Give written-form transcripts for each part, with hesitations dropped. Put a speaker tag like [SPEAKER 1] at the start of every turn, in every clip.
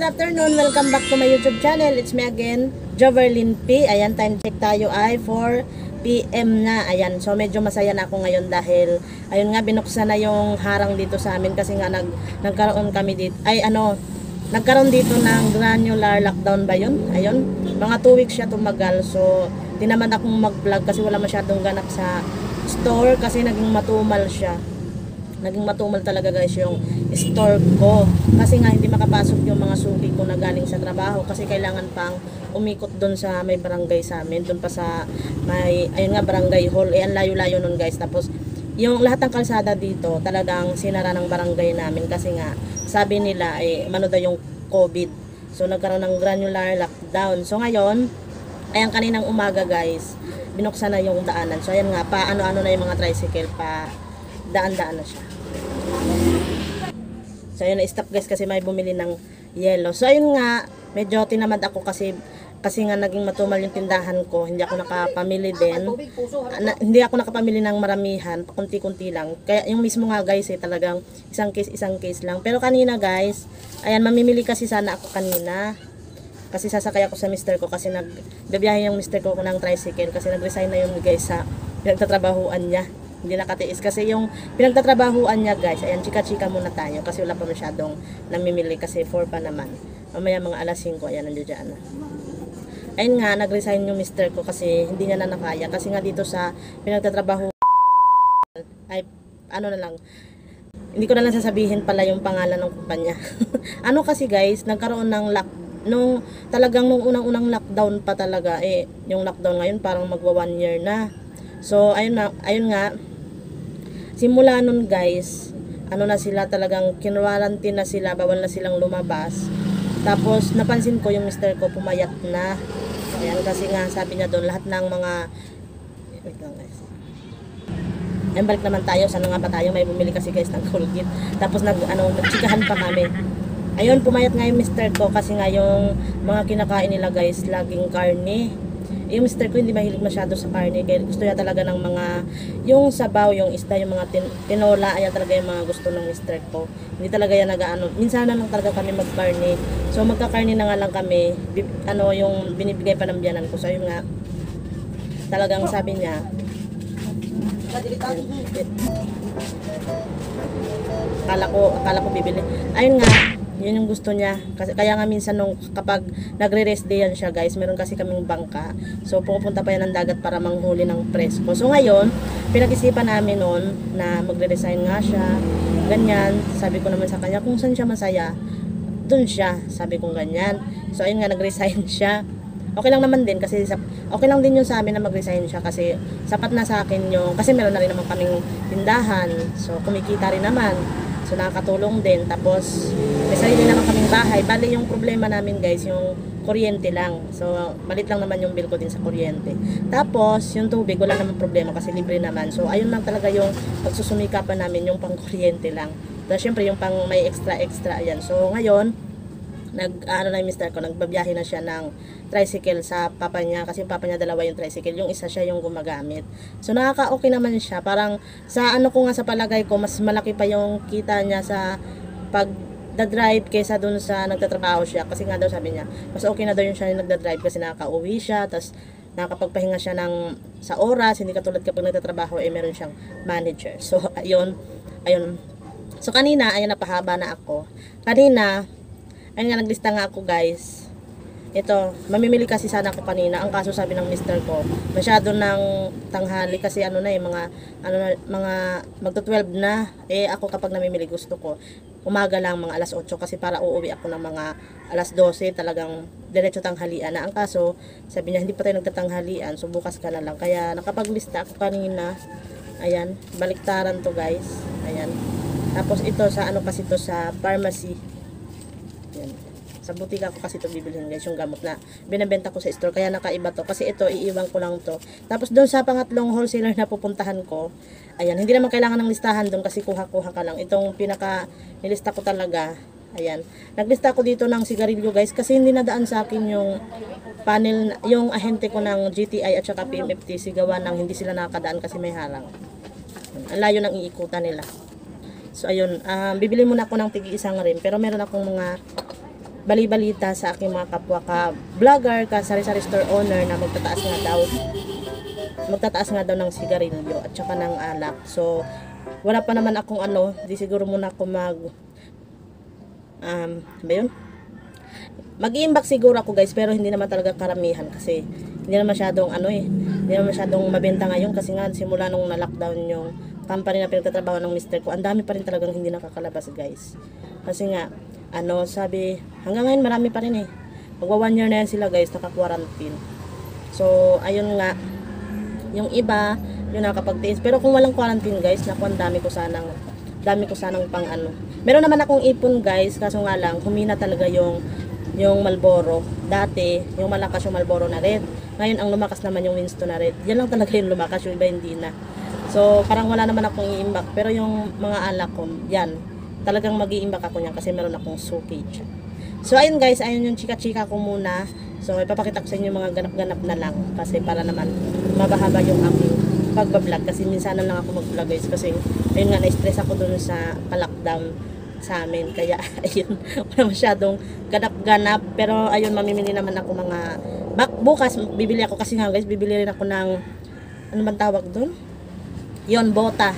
[SPEAKER 1] afternoon. Welcome back to my YouTube channel. It's me again, Joverlyn P. Ayan, time check tayo ay 4 PM na. Ayan, so medyo masaya na ako ngayon dahil ayun nga, binuksan na yung harang dito sa amin kasi nga nagkaroon kami dito. Nagkaroon dito ng granular lockdown ba yun? Ayun, mga 2 weeks siya tumagal. So, tinamad akong mag-vlog kasi wala masyadong ganap sa store kasi naging matumal siya. Naging matumal talaga guys yung store ko kasi nga hindi makapasok yung mga suki ko na galing sa trabaho kasi kailangan pang umikot doon sa may barangay sa amin, doon pa sa may ayun nga barangay hall. Ang layo-layo nun guys. Tapos yung lahat ng kalsada dito talagang sinara ng barangay namin kasi nga sabi nila mano daw yung COVID. So nagkaroon ng granular lockdown. So ngayon, ayan kaninang umaga guys, binuksan na yung daanan. So ayan nga, pa ano-ano na yung mga tricycle, pa daan-daan na siya. So ayun, na-stop guys kasi may bumili ng yellow. So ayun nga, medyo tinamad ako kasi nga naging matumal yung tindahan ko. Hindi ako nakapamili din. Hindi ako nakapamili ng maramihan, kunti-kunti lang. Kaya yung mismo nga guys talagang isang case lang. Pero kanina guys, ayan, mamimili kasi sana ako kanina. Kasi sasakay ako sa mister ko kasi nagbibiyahe yung mister ko ng tricycle kasi nag-resign na yun guys sa pinagtatrabahuan niya. Hindi nakatiis kasi yung pinagtatrabahuan niya guys. Ayan, chika-chika muna tayo kasi wala pa masyadong namimili kasi 4 pa naman. Mamaya mga alas 5, ayan, nandiyo dyan na. Ayun nga, nag-resign yung mister ko kasi hindi niya na nakaya. Kasi nga dito sa pinagtatrabaho ay ano na lang, hindi ko na lang sasabihin pala yung pangalan ng kumpanya. Ano kasi guys, nagkaroon ng nung unang-unang lockdown pa talaga, yung lockdown ngayon parang magwa 1 year na. So ayun nga, simula nun guys, ano na sila, talagang kinwarantin na sila, bawal na silang lumabas. Tapos napansin ko yung mister ko pumayat na. Ayan, kasi nga sabi niya doon lahat ng mga wait lang guys. Ayan, balik naman tayo. Sana nga ba tayo may bumili kasi guys ng Colgate. Tapos nagchikahan pa kami. Ayun, pumayat nga yung mister ko kasi nga yung mga kinakain nila guys laging karne. Yung mister ko hindi mahilig masyado sa karne, kaya gusto niya talaga ng mga yung sabaw, yung isda, yung mga tinola. Ayan talaga yung mga gusto ng mister ko. Hindi talaga yan minsan na lang talaga kami magkarne. So magkakarne na nga lang kami, yung binibigay pa ng biyanan ko. So yun nga, talagang sabi niya akala ko bibili. Ayun nga, yun yung gusto niya. Kaya nga minsan kapag nagre-rest day yan siya guys, meron kasi kaming bangka. So pupunta pa yan ng dagat para manghuli ng presko. So ngayon, pinag-isipan namin noon na magre-resign nga siya. Ganyan, sabi ko naman sa kanya kung saan siya masaya, dun siya, sabi ko ganyan. So ayun nga, nag-resign siya. Okay lang naman din kasi okay lang din yun sa amin na mag-resign siya kasi sapat na sa akin yung, kasi meron na rin naman kaming tindahan. So kumikita rin naman. So nakakatulong din. Tapos may sarili naman kaming bahay. Bali yung problema namin guys, yung kuryente lang. So malit lang naman yung bill ko din sa kuryente. Tapos yung tubig wala naman problema kasi libre naman. So ayun lang talaga yung pagsusumikapan namin, yung pang kuryente lang. Tapos syempre yung pang may extra ayan. So ngayon na yung mister ko, nagbabiyahe na siya ng tricycle sa papa niya kasi yung papa niya dalawa yung tricycle, yung isa siya yung gumagamit. So nakaka-okay naman siya, parang sa ko nga sa palagay ko, mas malaki pa yung kita niya sa pag-drive kaysa dun sa nagtatrabaho siya kasi nga daw sabi niya, mas okay na daw yung siya yung nagda-drive kasi nakaka-uwi siya, tapos nakakapagpahinga siya sa oras, hindi katulad kapag nagtatrabaho meron siyang manager. So ayun. So kanina, ayan, napahaba na ako. Kanina, ayun nga, naglista nga ako guys. Ito, mamimili kasi sana ako kanina. Ang kaso sabi ng mister ko, masyado ng tanghali kasi mga magto-12 na. Ako kapag namimili gusto ko umaga lang, mga alas 8 kasi para uuwi ako ng mga alas 12, talagang diretso tanghalian na. Ang kaso, sabi niya hindi pa tayo nagtatanghalian, so bukas ka na lang. Kaya nakapaglista ako kanina. Ayan, baliktaran to guys. Ayan. Tapos ito sa kasi to sa pharmacy. Yan. Sa butika ko kasi ito bibilhin guys, yung gamot na binebenta ko sa store, kaya nakaiba to kasi ito iiwan ko lang to. Tapos doon sa pangatlong wholesaler na pupuntahan ko, ayan, hindi naman kailangan ng listahan doon kasi kuha-kuha ka lang. Itong pinaka nilista ko talaga, ayan, naglista ko dito ng sigarilyo guys kasi hindi nadaan sa akin yung panel, yung ahente ko ng GTI at saka PMFTC, gawa ng hindi sila nakakadaan kasi may harang. Ang layo ng iikutan nila. So ayun, bibili muna ako ng tigi isang rim, pero meron akong mga bali-balita sa aking mga kapwa ka vlogger, ka sari-sari store owner na magtataas nga daw ng sigarilyo at saka ng alak. So wala pa naman akong di siguro muna ako ba yun? Mag-iimbak siguro ako guys, pero hindi naman talaga karamihan kasi hindi naman masyadong hindi naman masyadong mabenta ngayon kasi nga simula nung na-lockdown yung company na pinagtatrabaho ng mister ko, ang dami pa rin talagang hindi nakakalabas guys. Kasi nga sabi hanggang ngayon marami pa rin magwa 1 year na yan sila guys naka-quarantine. So ayun nga, yung iba yung nakapag-taste, pero kung walang quarantine guys, naku, ang dami ko sanang pang meron naman akong ipon guys, kaso nga lang humina talaga yung Marlboro. Dati, yung malakas yung Marlboro na red. Ngayon, ang lumakas naman yung Winston na red. Yan lang talaga yung lumakas, yung iba hindi na. So, parang wala naman akong iimbak. Pero yung mga alak ko, yan. Talagang mag-iimbak ako niyan kasi meron akong suki. So, ayun guys, ayun yung chika-chika ko muna. So, ipapakita ko sa inyo mga ganap-ganap na lang. Kasi para naman mabahaba yung aking pagbablog. Kasi minsan lang ako mag-vlog guys. Kasi, ayun nga, na-stress ako dun sa pa-lockdown sa amin, kaya ayun, wala masyadong ganap-ganap, pero ayun, mamimili naman ako bukas bibili ako kasi nga guys, bibili rin ako ng ano bang tawag doon? Yon, bota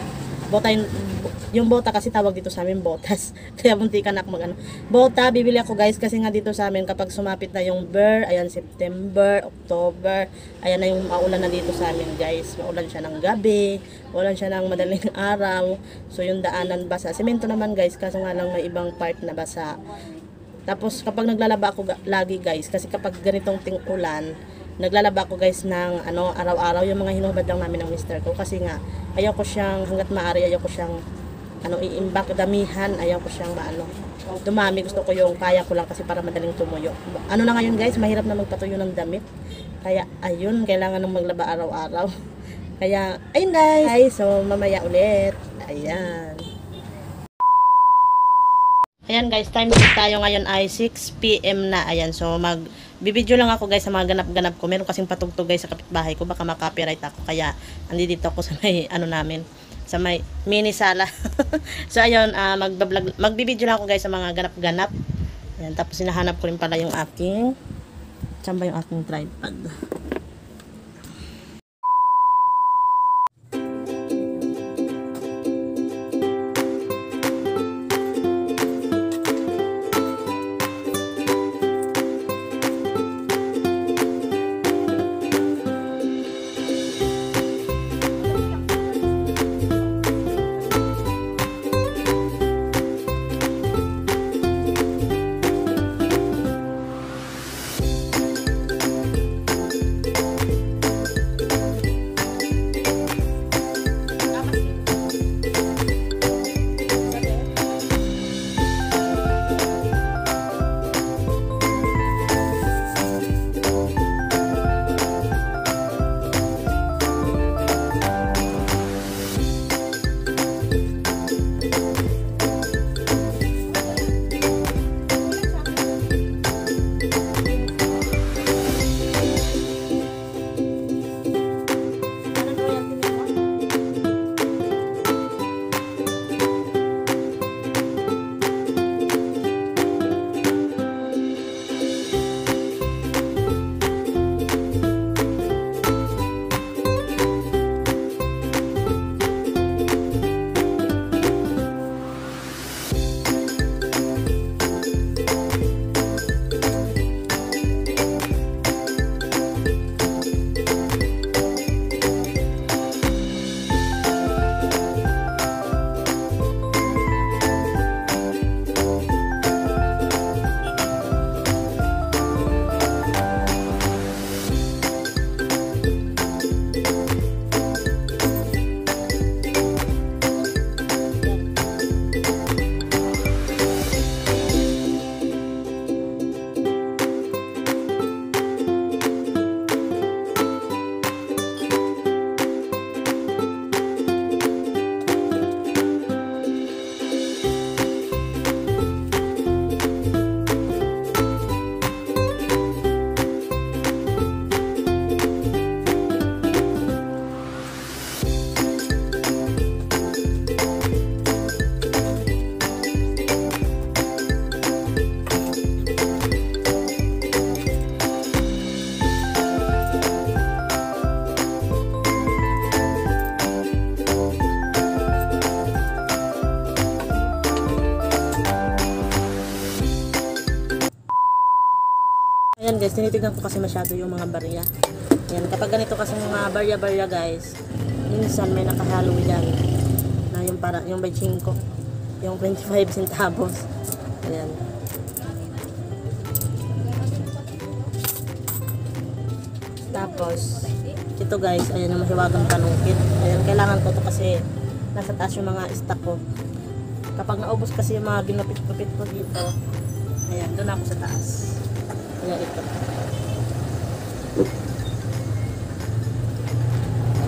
[SPEAKER 1] yung bota kasi tawag dito sa amin botas kaya muntikan na ako bota, bibili ako guys kasi nga dito sa amin kapag sumapit na yung ayan, September, October, ayan na yung maulan na dito sa amin guys, maulan siya ng gabi, maulan siya ng madaling araw, so yung daanan basa, semento naman guys, kaso nga lang may ibang part na basa. Tapos kapag naglalaba ako lagi guys, kasi kapag ganitong ting-ulan, naglalaba ako guys ng araw-araw, yung mga hinubad lang namin ng mister ko kasi nga ayaw ko siyang, hanggat maaari ayaw ko siyang iimbak, damihan, ayaw ko siyang dumami, gusto ko yung kaya ko lang kasi para madaling tumuyo. Na ngayon guys, mahirap na magpatuyo ng damit, kaya ayun, kailangan ng maglaba araw-araw. Kaya ayun guys, so mamaya ulit, ayan guys, time check tayo ngayon ay 6 PM na. Ayan, so bibidyo lang ako guys sa mga ganap-ganap ko. Meron kasing patugtog guys sa kapitbahay ko, baka makopyright ako, kaya andito ako sa may sa may mini sala. So ayun, magbibidyo lang ako guys sa mga ganap-ganap. Ayan, tapos hinahanap ko rin pala yung aking tripod. guys, tinitignan ko kasi masyado yung mga barya. Yan, kapag ganito kasi mga barya-barya guys, minsan may nakahalo yan. Na yung para yung 25, yung 25 centavos. Ayan. Tapos, ito guys, ayan yung mahiwagang panungkit. Ayan, kailangan ko to kasi nasa taas yung mga stock ko. Kapag naubos kasi yung mga ginapit-gupit ko dito, ayan, doon ako sa taas. Ayan, ito.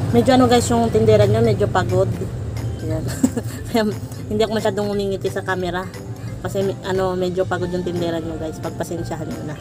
[SPEAKER 1] Medyo ano guys, yung tindera nyo, medyo pagod. Ayan. Kaya hindi ako masyadong umingiti sa camera. Kasi ano, medyo pagod yung tindera nyo guys. Pagpasensyahan nyo na.